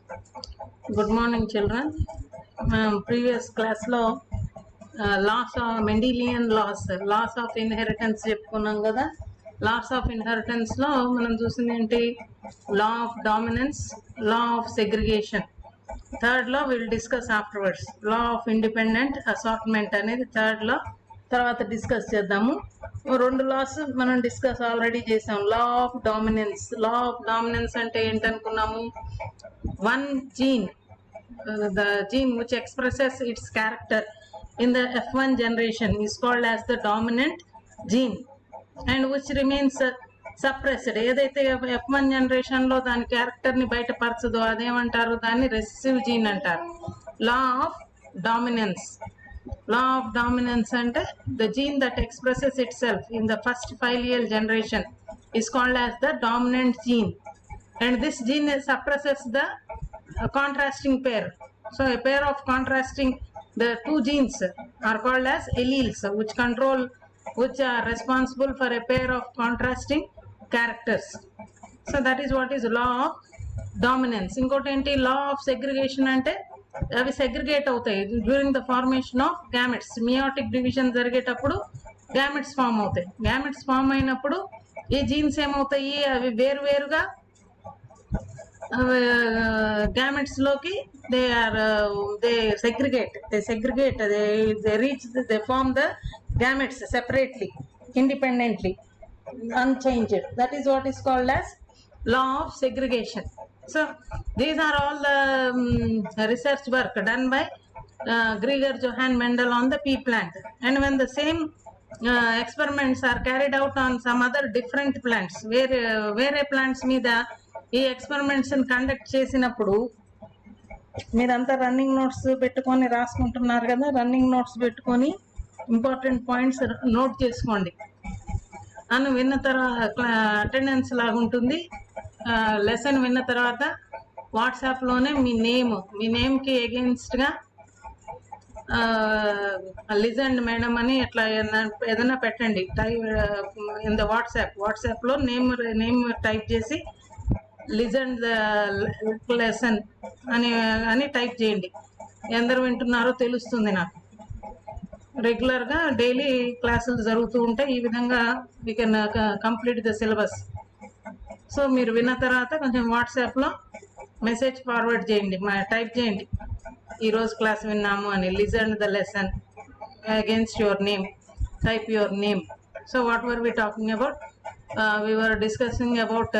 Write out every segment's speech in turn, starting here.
Good morning, children. Previous class lo laws of Mendelian laws of inheritance చెప్పుకున్నాం కదా. Laws of inheritance లో మనం చూసింది ఏంటి? Law of dominance, law of segregation. Third లో will discuss afterwards. Law of independent assortment అనేది third లో తర్వాత డిస్కస్ చేద్దాము. రెండు లాస్ మనం డిస్కస్ ఆల్రెడీ చేసాం. Law of dominance. Law of dominance అంటే ఏంటనుకున్నాము? one gene, the gene which expresses its character in the F1 generation is called as the dominant gene and which remains suppressed. ఏదైతే F1 generation లో దాని character ని బయటపరచదో అదేమంటారు? దాన్ని recessive gene అంటారు. Law of dominance. Law of dominance అంటే the gene that expresses itself in the first filial generation is called as the dominant gene. And this gene suppresses the contrasting pair. So a pair of contrasting, the two genes are called as alleles, which are responsible for a pair of contrasting characters. So that is what is law of dominance. Inkoti enti law of segregation ante avi segregate avutayi during the formation of gametes. Meiotic division జరిగేటప్పుడు gametes form అవుతాయి. gametes form అయినప్పుడు ఈ jeans ఏమవుతాయి? అవి వేరువేరుగా gametes loki they segregate, they form the gametes separately, independently, unchanged. That is what is called as law of segregation. So these are all the research work done by Gregor Johann Mendel on the pea plant. And when the same experiments are carried out on some other different plants, where plants మీద ఈ experiments conduct చేసినప్పుడు మీరంతా running notes పెట్టుకొని రాసుకుంటున్నారు కదా. Running notes పెట్టుకొని important points note చేసుకోండి. అను విన్న తర్వాత అటెండెన్స్ లాగా ఉంటుంది. లెసన్ విన్న తర్వాత వాట్సాప్లోనే మీ నేమ్కి ఎగెన్స్ట్గా లిజండ్ మేడం అని ఎట్లా ఏదైనా పెట్టండి. ఇన్ ద వాట్సాప్లో నేమ్ టైప్ చేసి లిజన్ ద లెసన్ అని టైప్ చేయండి. ఎందరు వింటున్నారో తెలుస్తుంది నాకు. రెగ్యులర్గా డైలీ క్లాసులు జరుగుతూ ఉంటాయి. ఈ విధంగా we can complete the syllabus. So మీరు విన్న తర్వాత కొంచెం వాట్సాప్లో మెసేజ్ ఫార్వర్డ్ చేయండి, టైప్ చేయండి ఈరోజు క్లాస్ విన్నాము అని. Listen the lesson against your name, type your name. So what were we talking about? We were discussing about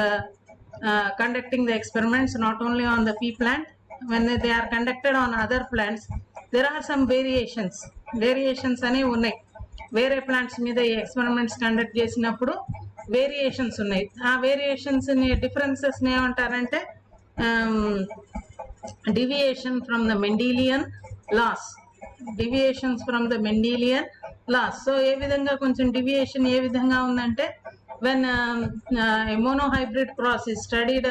conducting the experiments not only on the pea plant. When they are conducted on other plants, there are some variations అనేవి ఉన్నాయి. వేరే plants మీద ఈ experiments conduct చేసినప్పుడు variations ఉన్నాయి. ఆ variations differences ఏమంటారంటే deviation from the Mendelian laws. Deviations from the Mendelian laws. So ఏ విధంగా కొంచెం డివియేషన్ ఏ విధంగా ఉందంటే, when a monohybrid cross is studied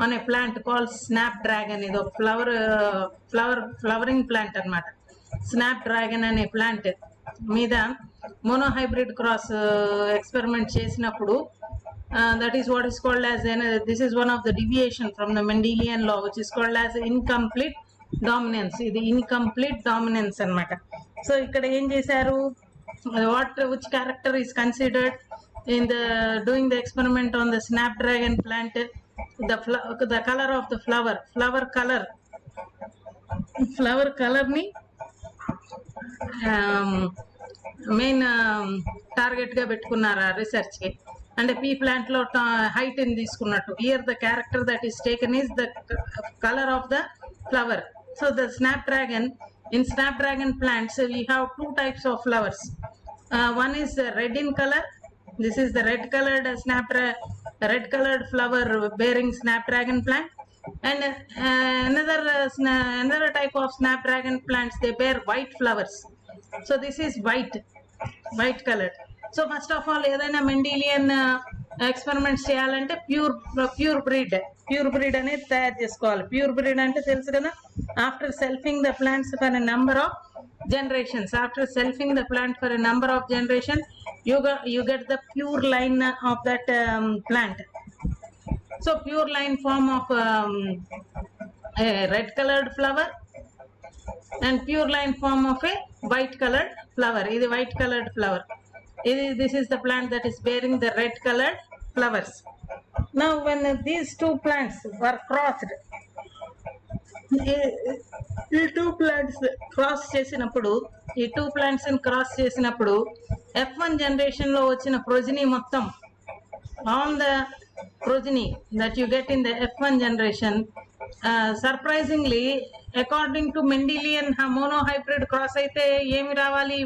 on a plant called snapdragon, ido flowering plant anamata. snapdragon ane plant meeda monohybrid cross experiment chesinappudu that is what is called as this is one of the deviation from the Mendelian law, which is called as incomplete dominance. Idi incomplete dominance anamata. So ikkada em chesaru, which character is considered in the doing the experiment on the snapdragon plant? The color of the flower color ni main target గా పెట్టుకున్నారు ఆ research కి. అంటే P plant లో height ని తీసుకున్నట్టు. Here the character that is taken is the colour of the flower. So the in snapdragon plants we have two types of flowers. One is red in color. This is the red colored flower bearing snapdragon plant. And another type of snapdragon plants, they bear white flowers. So this is white colored. So first of all, ఏదైనా Mendelian experiments చేయాలంటే pure breed అనేది తయారు చేసుకోవాలి. Pure breed అంటే తెలుసు కదా. After selfing the plants for a number of generations, after selfing the plant for a number of generations, you get the pure line of that plant. So pure line form of a red colored flower and pure line form of a white colored flower. This is white colored flower. This is the plant that is bearing the red colored flowers. Now when these two plants were crossed, ఈ two plants cross చేసినప్పుడు F1 generation లో వచ్చిన progeny మొత్తం, all the progeny that you get in the F1 generation, surprisingly according to Mendelian monohybrid cross అయితే ఏమి రావాలి,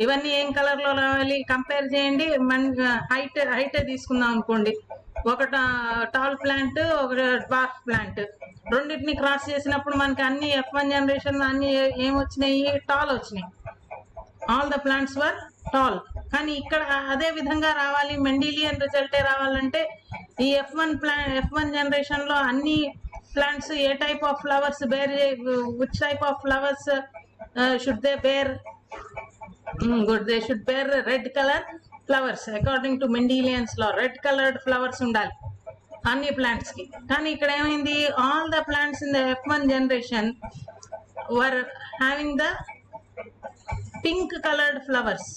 ఇవన్నీ ఏం కలర్ లో రావాలి కంపేర్ చేయండి. హైట్ తీసుకుందాం అనుకోండి, ఒక టాల్ ప్లాంట్ ఒక డ్వార్ఫ్ ప్లాంట్, రెండింటిని క్రాస్ చేసినప్పుడు మనకి అన్ని F1 జనరేషన్ అన్ని ఏమొచ్చినాయి, టాల్ వచ్చినాయి. All the plants were tall. కానీ ఇక్కడ అదే విధంగా రావాలి, మెండిలియన్ రిజల్టే రావాలంటే ఈ F1 జనరేషన్ లో అన్ని ప్లాంట్స్ ఏ type of flowers bear, which type of flowers should they bear? Good, they should bear red colour flowers. According to Mendelians లో రెడ్ కలర్డ్ ఫ్లవర్స్ ఉండాలి అన్ని ప్లాంట్స్ కి. కానీ ఇక్కడ ఏమైంది, all the plants in the F1 generation were having the pink coloured flowers.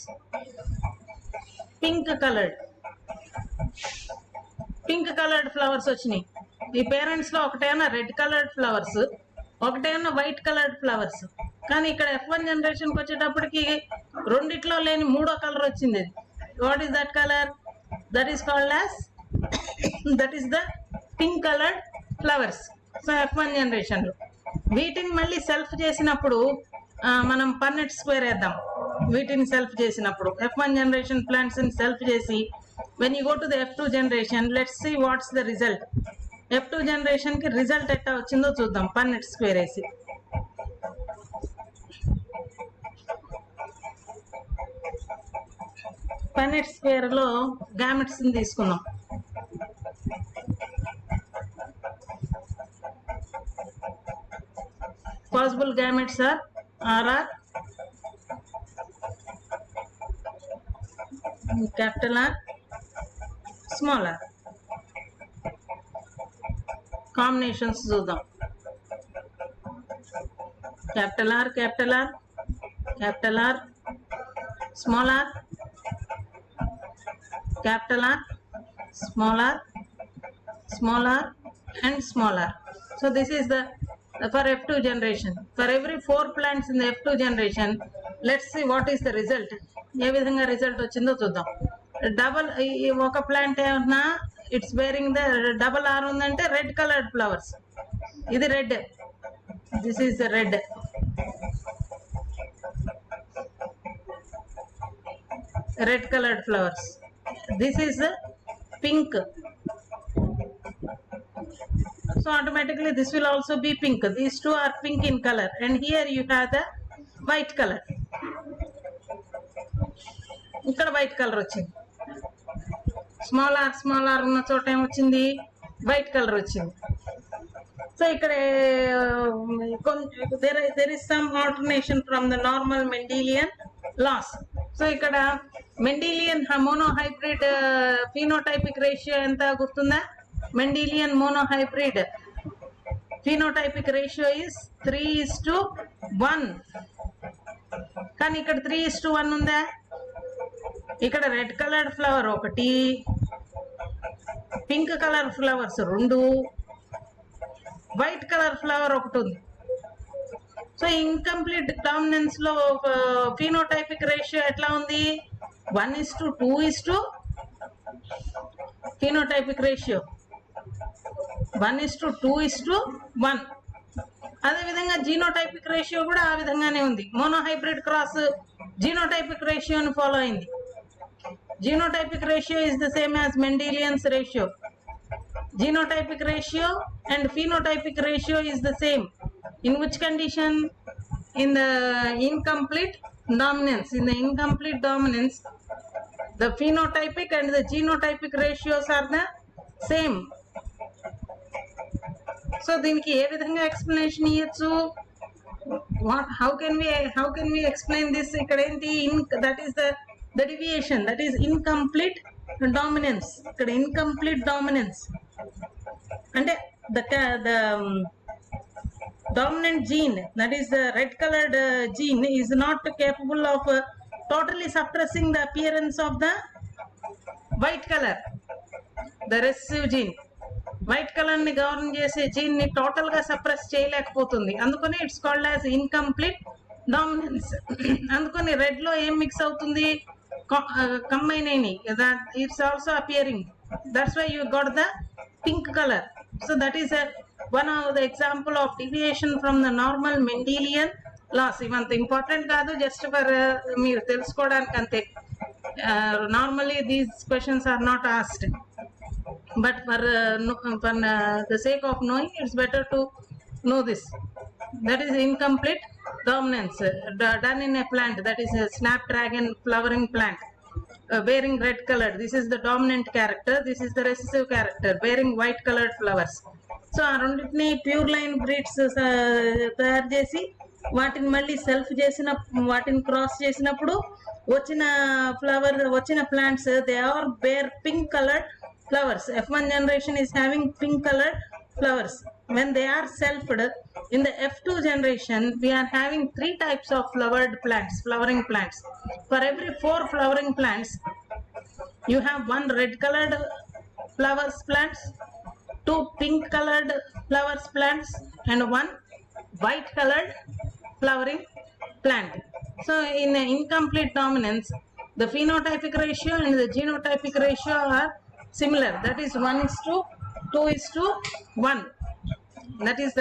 Pink coloured flowers వచ్చినాయి. ఈ parents లో ఒకటేమో రెడ్ కలర్డ్ ఫ్లవర్స్, ఒకటేమో వైట్ కలర్డ్ ఫ్లవర్స్. కానీ ఇక్కడ F1 జనరేషన్ కి వచ్చేటప్పటికి రెండిట్లో లేని మూడో కలర్ వచ్చింది. What is that colour? That is called as the pink coloured flowers. So F1 generation లో వీటిని మళ్ళీ సెల్ఫ్ చేసినప్పుడు మనం పన్నెట్ స్క్వేర్ వేద్దాం. వీటిని సెల్ఫ్ చేసినప్పుడు F1 జనరేషన్ ప్లాంట్స్ ని సెల్ఫ్ చేసి when you go to the F2 generation, let's see what's the result. F2 generation కి రిజల్ట్ ఎట్లా వచ్చిందో చూద్దాం పన్నెట్ స్క్వేర్ వేసి. పన్నెట్ స్క్వేర్ లో గామెట్స్ ని తీసుకుందాం. Possible gametes are capital R, small r. Combinations చూద్దాం. capital R, small r, capital R, small r, and small r. So this is the for F2 generation. For every 4 plants in the F2 generation, let's see what is the result. ఏ విధంగా result వచ్చిందో చూద్దాం. Double ఒక plant ఏమన్నా it's bearing the double R ఉందంటే red coloured flowers. ఇది red, this is the red. Red coloured flowers. This is pink. So automatically this will also be pink. These two are pink in color, and here you have the white color. ఇక్కడ white colour వచ్చింది. Small are ఉన్న చోట ఏమొచ్చింది, white colour వచ్చింది. So ఇక్కడ there is some alternation from the normal Mendelian laws. So ఇక్కడ Mendelian monohybrid phenotypic ratio ఎంత గుర్తుందా? Mendelian monohybrid phenotypic ratio is 3:1. కానీ ఇక్కడ 3:1 ఉందా? ఇక్కడ రెడ్ కలర్డ్ ఫ్లవర్ ఒకటి, pink colour flowers 2, white colour flower ఒకటి ఉంది. సో ఇన్కంప్లీట్ డామినెన్స్ లో ఫీనోటైపిక్ రేషియో ఎట్లా ఉంది? 1:2 ఫీనోటైపిక్ రేషియో 1:2:1. అదేవిధంగా జీనోటైపిక్ రేషియో కూడా ఆ విధంగానే ఉంది. మోనోహైబ్రిడ్ క్రాస్ జీనోటైపిక్ రేషియోని ఫాలో అయింది. Genotypic ratio is the same as Mendelian's ratio. Genotypic ratio and phenotypic ratio is the same. In which condition? In the incomplete dominance. In the incomplete dominance, the phenotypic and the genotypic ratios are the same. So దీనికి ఏ విధంగా explanation ఇవ్వచ్చు? How can we explain this? ఇక్కడ ఏంటి? That is the deviation, that is incomplete dominance. ఇక్కడ incomplete dominance అంటే the dominant gene, that is the red colored gene, is not capable of totally suppressing the appearance of the white color, the recessive gene. White colour ని govern చేసే gene ని total గా suppress చేయలేకపోతుంది, అందుకని it's called as incomplete dominance. అందుకని red లో ఏం mix అవుతుంది, కంబైన్ అయినాయి, it's also appearing, that's why you got the pink colour. So that is one of the example of deviation from the normal Mendelian laws. ఇవంత important కాదు, just for మీరు తెలుసుకోవడానికి అంతే. Normally these questions are not asked, but for the sake of knowing, it's better to know this. That is incomplete dominance done in a plant, that is a snapdragon flowering plant bearing red color. This is the dominant character, this is the recessive character bearing white colored flowers. So ఆ రెండింటిని pure line breeds తయారు చేసి వాటిని మళ్ళీ self చేసిన వాటిని cross చేసినప్పుడు వచ్చిన ఫ్లవర్ వచ్చిన plants they are bear pink coloured flowers. F1 generation is having pink colored flowers. When they are selfed, in the F2 generation we are having 3 types of flowered plants, flowering plants. For every 4 flowering plants you have 1 red colored flowers plants, 2 pink colored flowers plants, and 1 white colored flowering plant. So in incomplete dominance, the phenotypic ratio and the genotypic ratio are similar, that is 1:2:1. That is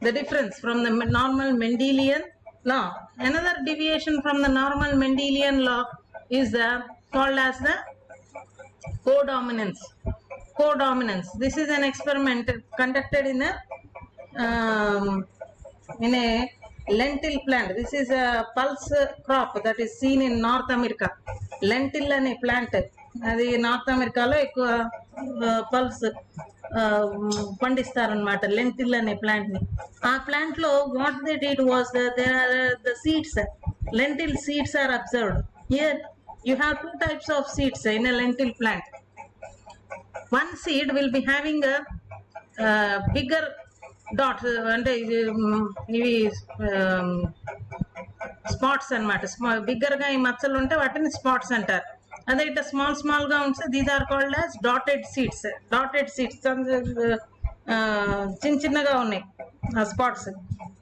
the difference from the normal Mendelian law. Another deviation from the normal Mendelian law is called as the codominance. This is an experiment conducted in a lentil plant. This is a pulse crop that is seen in North America. Lentil ane plant, అది north అమెరికాలో ఎక్కువ pulse పండిస్తారనమాట, lentil అనే plant ని. ఆ plant లో what they did was the seeds, lentil seeds are observed. Here you have 2 types of seeds in a lentil plant. One seed will be having a bigger dot, అంటే ఇవి spots అనమాట. Bigger గా ఈ మచ్చలు ఉంటే వాటిని spots అంటారు. అదే ఇట్లా స్మాల్ గా ఉంటే these are called as dotted seeds. చిన్నగా ఉన్నాయి ఆ spots.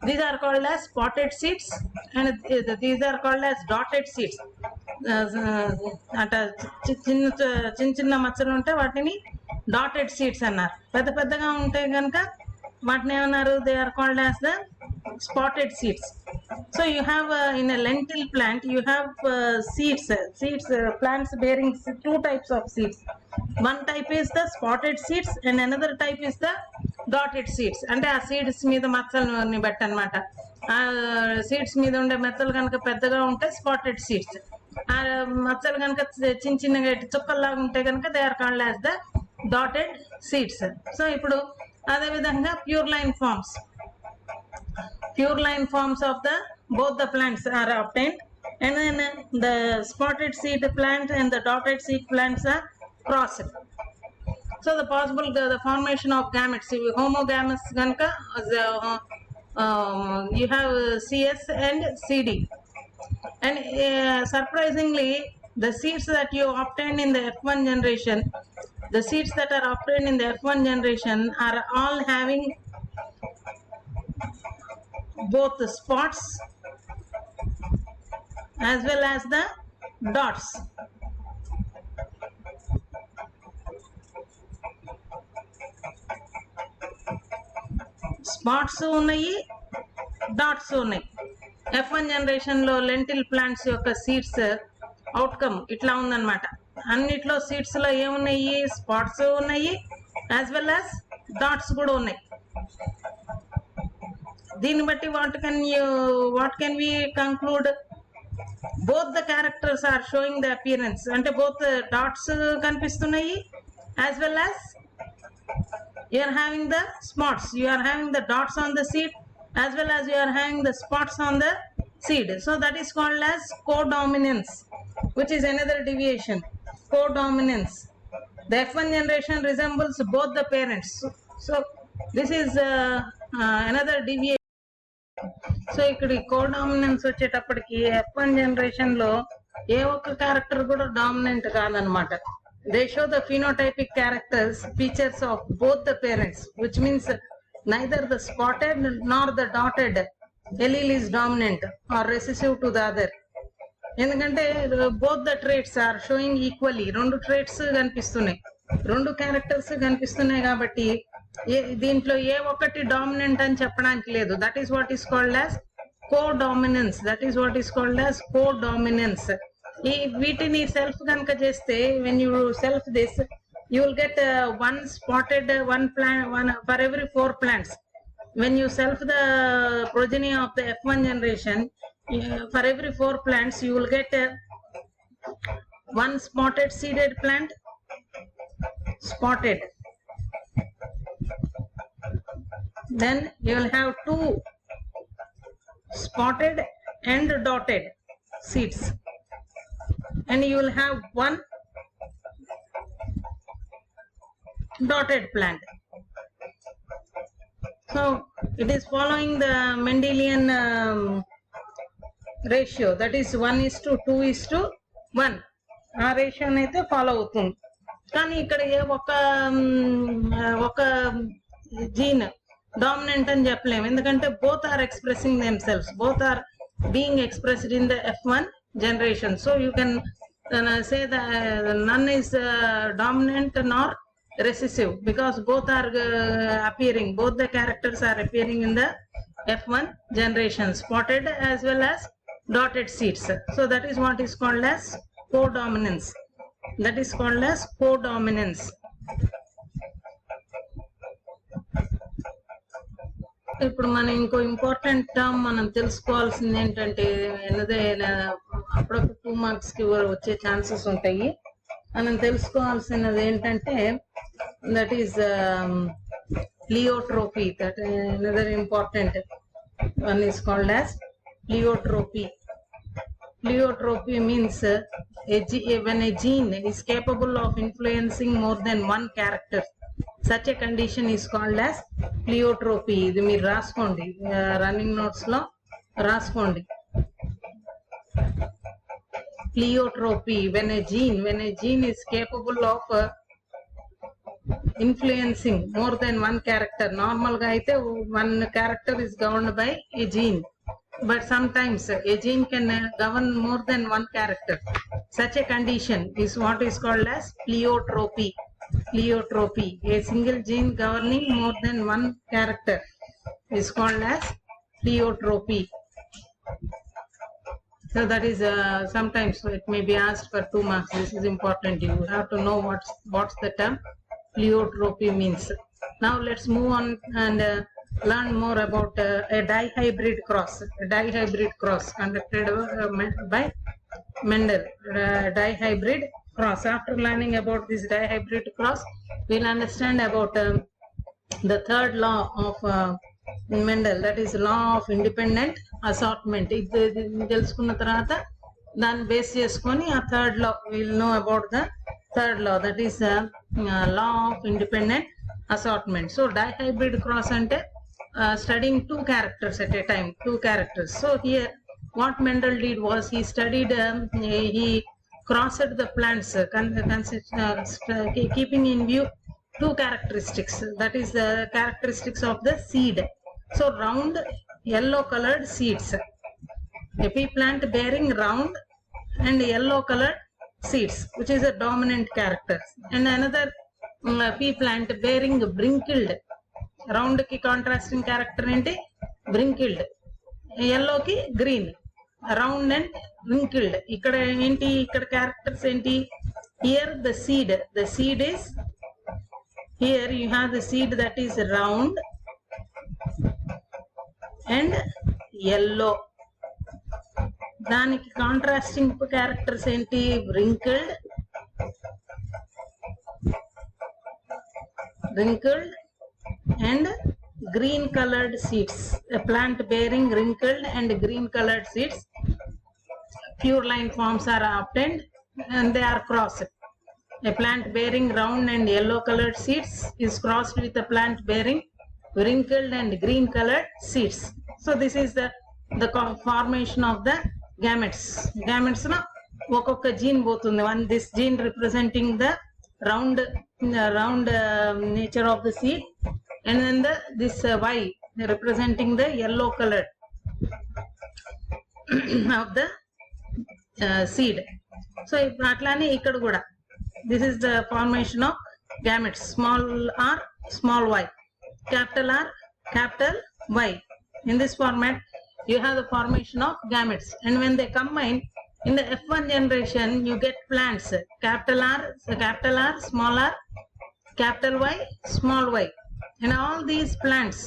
These are called as spotted seeds and these are called as dotted seeds. అట్లా చిన్న మచ్చలు ఉంటే వాటిని డాటెడ్ సీడ్స్ అన్నారు. పెద్దగా ఉంటే కనుక వాటిని ఏమన్నారు, they are called as the spotted seeds. So you have in a lentil plant you have seeds plants bearing 2 types of seeds. One type is the spotted seeds and another type is the dotted seeds. అంటే ఆ seeds మీద మచ్చలని బట్టి అనమాట. ఆ seeds మీద ఉండే మచ్చలు కనుక పెద్దగా ఉంటే స్పాటెడ్ సీడ్స్, ఆ మచ్చలు కనుక చిన్నగా చుక్కల్లాగా ఉంటే కనుక they are called as the dotted seeds. So ఇప్పుడు అదే విధంగా pure line forms of both the plants are obtained, and then the spotted seed plant and the dotted seed plants are crossed. So the formation of gametes, homogamous ganaka you have CS and CD, and surprisingly the seeds that you obtained in the F1 generation, the seeds that are obtained in the F1 generation are all having both the spots as well as the dots. Spots ఉన్నాయి, dots ఉన్నాయి. F1 generation లో lentil plants యొక్క seeds outcome ఇట్లా ఉందన్నమాట. అన్నిట్లో seeds లో ఏమున్నాయి, spots ఉన్నాయి యాజ్ వెల్ యాజ్ డాట్స్ కూడా ఉన్నాయి. దీన్ని బట్టి what can we conclude? Both the characters are showing the appearance, అంటే both dots కనిపిస్తున్నాయి as well as you are having the spots, you are having the dots on the seed as well as you are having the spots on the seed. So that is called as codominance, which is another deviation. Codominance. The F1 generation resembles both the parents. So this is another deviation. So ఇక్కడ codominance వచ్చేటప్పటికి F1 generation లో ఏ ఒక్క character కూడా dominant కాదనమాట. They show the phenotypic characters features of both the parents, which means neither the spotted nor the dotted allele is dominant or recessive to the other. ఎందుకంటే both the traits are showing equally, రెండు traits కనిపిస్తున్నాయి, రెండు characters కనిపిస్తున్నాయి కాబట్టి దీంట్లో ఏ ఒక్కటి dominant అని చెప్పడానికి లేదు. That is what is called as codominance. That is what is called as codominance. ఈ వీటిని సెల్ఫ్ కనుక చేస్తే, when you self this you will get one spotted one plant, one for every 4 plants. When you self the progeny of the F1 generation, for every 4 plants you will get one spotted seeded plant, spotted. Then you will have 2 spotted and dotted seeds, and you will have 1 dotted plant. So it is following the Mendelian ratio, that is 1:2:1. ఆ ratio అయితే follow అవుతుంది. కానీ ఇక్కడ ఏ ఒక gene dominant అని చెప్పలేము, ఎందుకంటే both are expressing themselves, both are being expressed in the F1 generation. So you can say that none is dominant nor recessive, because both are appearing, both the characters are appearing in the F1 generation, spotted as well as dotted seeds. So that is what is called as codominance. That is called as codominance. ఇప్పుడు మనం ఇంకో important term మనం తెలుసుకోవాల్సింది ఏంటంటే, అప్పుడప్పుడు 2 marks కి వచ్చే chances ఉంటాయి. మనం తెలుసుకోవాల్సినది ఏంటంటే, that is pleiotropy. That another important one is called as pleiotropy. Pleiotropy means when a gene is capable of influencing more than one character, such a condition is called as pleiotropy. ఇది మీరు రాసుకోండి, running notes లో రాసుకోండి. Pleiotropy, when a gene is capable of influencing more than one character. Normal ga aithe one character is governed by a gene, but sometimes a gene can govern more than one character. Such a condition is what is called as pleiotropy. Pleiotropy, a single gene governing more than one character is called as pleiotropy. So that is sometimes it may be asked for 2 marks. This is important. You have to know what's the term pleiotropy means. Now let's move on and learn more about a dihybrid cross. A dihybrid cross conducted by Mendel. Dihybrid cross. After learning about this dihybrid cross, we'll understand about the third law of Mendel, that is law of independent assortment. ఇది తెలుసుకున్న తర్వాత దాన్ని base చేసుకొని ఆ third law will know about the third law, that is law of independent assortment. So dihybrid cross అంటే studying 2 characters at a time, 2 characters. So here what Mendel did was he studied, he crossed the plants keeping in view 2 characteristics, that is the characteristics of the seed. So round yellow colored seeds, a pea plant bearing round and yellow colored seeds, which is a dominant character, and another pea plant bearing wrinkled, round ki contrasting character enti wrinkled, yellow ki green, round and wrinkled. Ikkada enti, ikkada characters enti, here the seed is, here you have the seed that is round and yellow. దానికి contrasting characters ఏంటి, wrinkled and green colored seeds. A plant bearing wrinkled and green colored seeds, pure line forms are obtained and they are crossed. A plant bearing round and yellow colored seeds is crossed with a plant bearing wrinkled and green colored seeds. So this is the the formation of the gametes. Gametes na ఒక్కొక్క gene పోతుంది. One this gene representing the round nature of the seed, and then this Y representing the yellow colored of the seed. So atlane ikkada kuda this is the formation of gametes. Small r, small y, capital R, capital Y. In this format you have the formation of gametes, and when they combine in the F1 generation you get plants capital R, small r, capital Y, small y. And all these plants,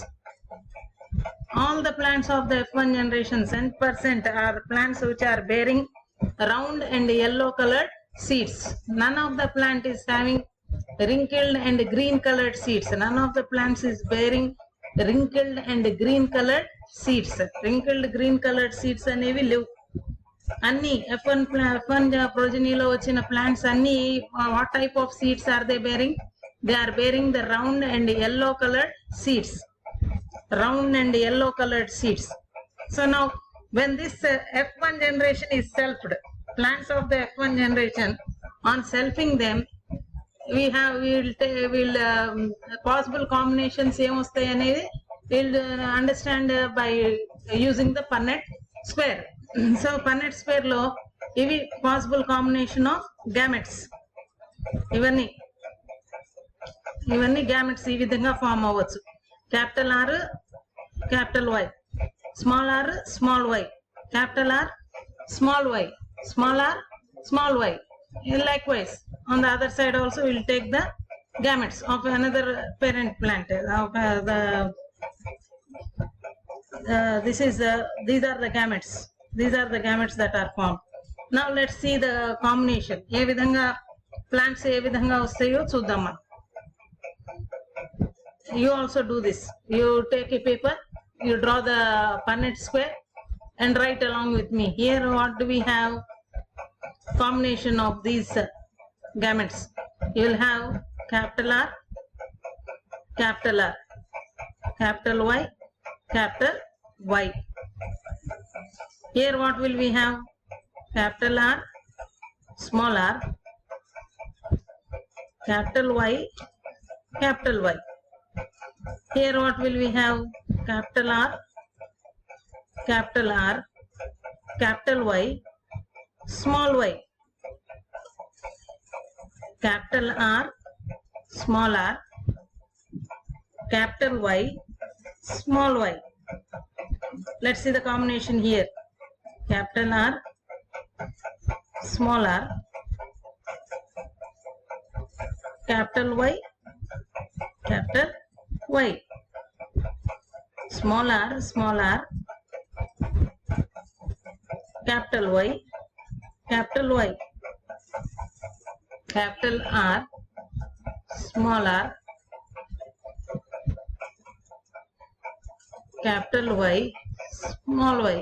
all the plants of the F1 generation 10% are plants which are bearing round and yellow colored seeds. None of the plant is having wrinkled and green colored seeds. None of the plants is bearing wrinkled and green colored seeds. Wrinkled green colored seeds అనేవి లేవు. అన్ని F1 progeny లో వచ్చిన plants అన్ని what type of seeds are they bearing? They are bearing the round and yellow colored seeds. Round and yellow colored seeds. So now when this F1 generation is selfed, plants of the F1 generation, on selfing them we'll possible combinations em vastayi anedi we'll understand by using the Punnett square. So Punnett square lo ivi possible combination of gametes, ivanni gametes ee vidhanga form avvachu. Capital R, capital Y, small r, small y, capital R, small y, small r, small y. And likewise on the other side also we will take the gametes of another parent plant of these are the gametes. These are the gametes that are formed. Now let's see the combination. ఏ విధంగా plants ఏ విధంగా వస్తాయో చూద్దామా. You also do this. You take a paper, you draw the Punnett square and write along with me. Here what do we have? Combination of these gametes. You will have capital R, capital R, capital Y, capital Y. Here what will we have? Capital R, small r, capital Y, capital Y. Here what will we have? Capital R, capital R, capital Y, small y. Capital R, small r, capital Y, small y. Let's see the combination here. Capital R, small r, capital Y, capital Y. Small r, capital Y, capital Y. Capital R, small r, capital Y, small y.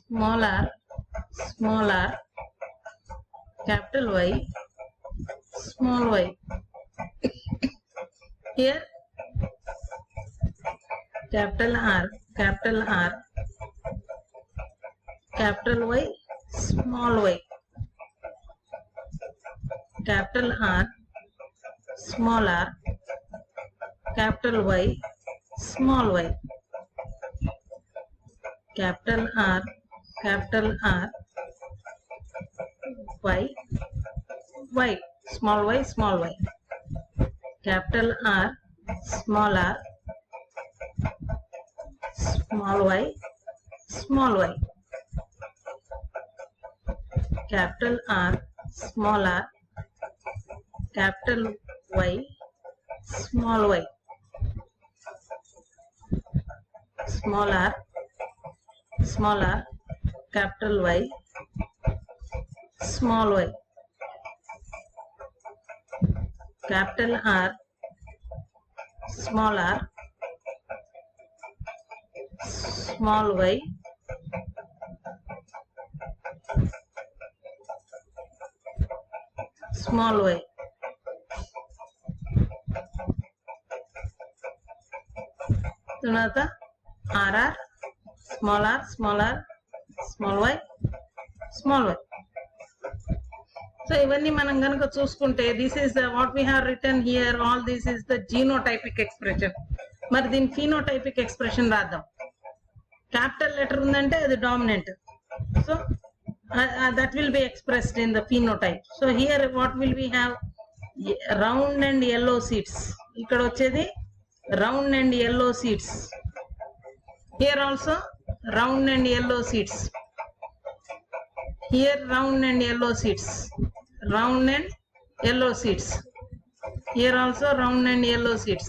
Small r, capital Y, small y. Here capital R, capital Y, small y. Capital R, small r, capital Y, small y. Capital R, Y, small y, capital R, small y, small y. Capital R, small r, capital Y, small y. Small r, capital Y, small y. Capital R, small y, small y. తర్వాత RR, small r, small y, small y. So ఇవన్నీ మనం కనుక చూసుకుంటే this is what we have return here, all this is the genotypic expression. మరి దీని phenotypic expression రాద్దాం. Capital letter ఉందంటే అది dominant, so that will be expressed in the phenotype. So here what will we have? Round and yellow seeds. ikkada vachedi round and yellow seeds. Here also round and yellow seeds. Here round and yellow seeds. Round and yellow seeds. Here also round and yellow seeds.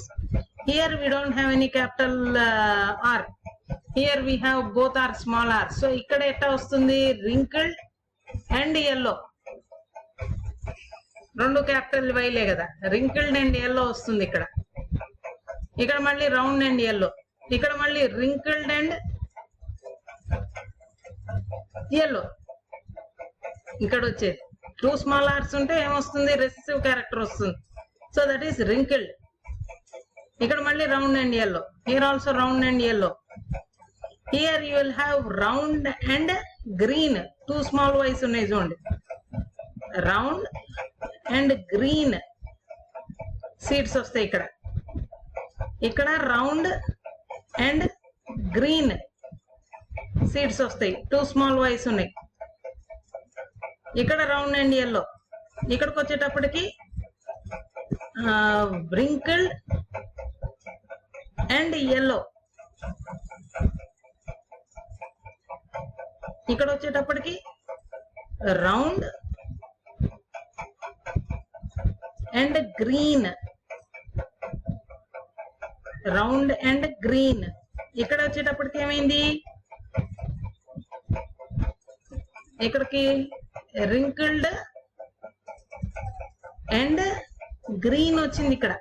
Here we don't have any capital R. Here we have both are small r. So ikkada etta vastundi wrinkled and yellow. Rendu capital y le kada, wrinkled and yellow vastundi ikkada. Ikkada malli round and yellow. Ikkada malli wrinkled and yellow. Ikkada vachedi two small r's unte em vastundi recessive character vastundi. So that is wrinkled. Ikkada malli round and yellow. Here also round and yellow. Here you will have round and green. Two small y's ఉన్నాయి చూడండి. Round and green seeds వస్తాయి ఇక్కడ. ఇక్కడ round and green seeds వస్తాయి. Two small y's ఉన్నాయి. ఇక్కడ round and yellow. ఇక్కడికి వచ్చేటప్పటికి wrinkled and yellow. ఇక్కడ వచ్చేటప్పటికి round and green, round and green. ఇక్కడ వచ్చేటప్పటికి ఏమైంది, ఇక్కడికి రింకిల్డ్ అండ్ గ్రీన్ వచ్చింది. ఇక్కడ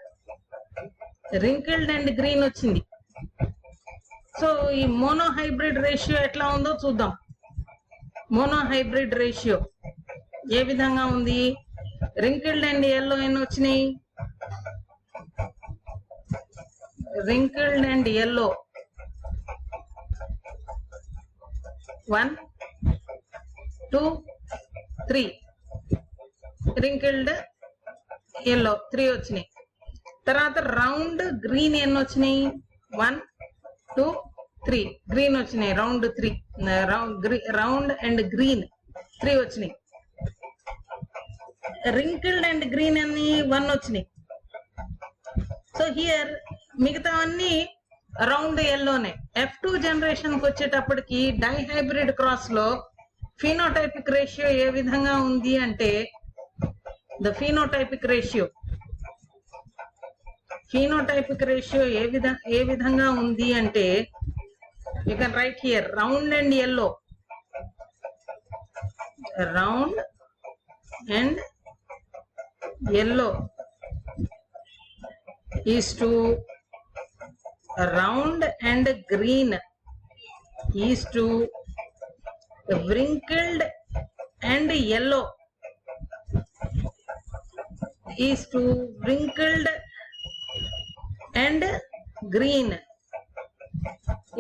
రింకిల్డ్ అండ్ గ్రీన్ వచ్చింది. సో ఈ మోనోహైబ్రిడ్ రేషియో ఎట్లా ఉందో చూద్దాం. మోనోహైబ్రిడ్ రేషియో ఏ విధంగా ఉంది? రింకిల్డ్ అండ్ yellow ఎన్ని వచ్చినాయి? Wrinkled and yellow 1 2 3, wrinkled yellow 3 వచ్చినాయి. తర్వాత రౌండ్ గ్రీన్ ఎన్ని వచ్చినాయి? 1 2 3 గ్రీన్ వచ్చినాయి. రౌండ్ 3, రౌండ్ అండ్ గ్రీన్ 3 వచ్చినాయి. రింకిల్డ్ అండ్ గ్రీన్ అన్ని 1 వచ్చినాయి. సో హియర్ మిగతా అన్ని రౌండ్ ఎల్లోనే. F2 జనరేషన్ కి వచ్చేటప్పటికి డైహైబ్రిడ్ క్రాస్ లో ఫీనోటైపిక్ రేషియో ఏ విధంగా ఉంది అంటే, ద ఫీనోటైపిక్ రేషియో ఏ విధంగా ఉంది అంటే, you can write here round and yellow, round and yellow is to round and green is to wrinkled and yellow is to wrinkled and green.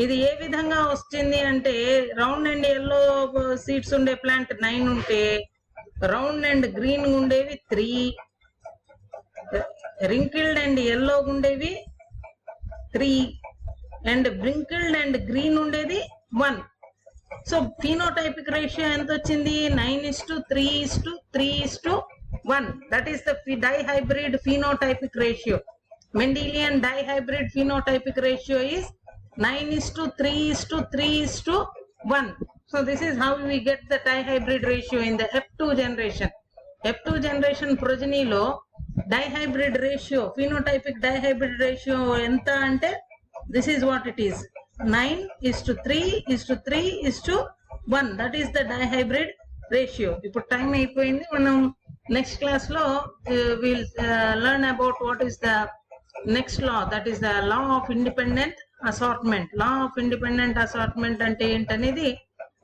ఇది ఏ విధంగా వస్తుంది అంటే, రౌండ్ అండ్ ఎల్లో సీడ్స్ ఉండే plant 9 ఉంటే round and green ఉండేవి 3, wrinkled and yellow ఉండేవి 3 and wrinkled and green ఉండేది 1. So phenotypic ratio ఎంత వచ్చింది? 9:3:3:1. That is the dihybrid phenotypic ratio. Mendelian dihybrid phenotypic ratio is 9:3:3:1. So this is how we get the dihybrid ratio in the F2 generation. F2 generation progeny lo dihybrid ratio, phenotypic dihybrid ratio enta ante this is what it is, 9:3:3:1. that is the dihybrid ratio. Ipudu time ayipoyindi. Manam next class lo we'll learn about what is the next law, that is the law of independent assortment. Law of independent assortment ante ఏంటనేది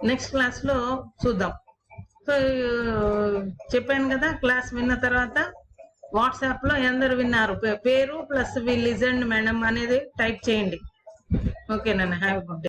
next class లో చూద్దాం. So చెప్పాను కదా, class విన్న తర్వాత WhatsApp లో అందరు విన్నారు పేరు ప్లస్ వి లిజన్డ్ మేడం అనేది టైప్ చేయండి. ఓకేనండి, హ్యావ్ గుడ్ డే.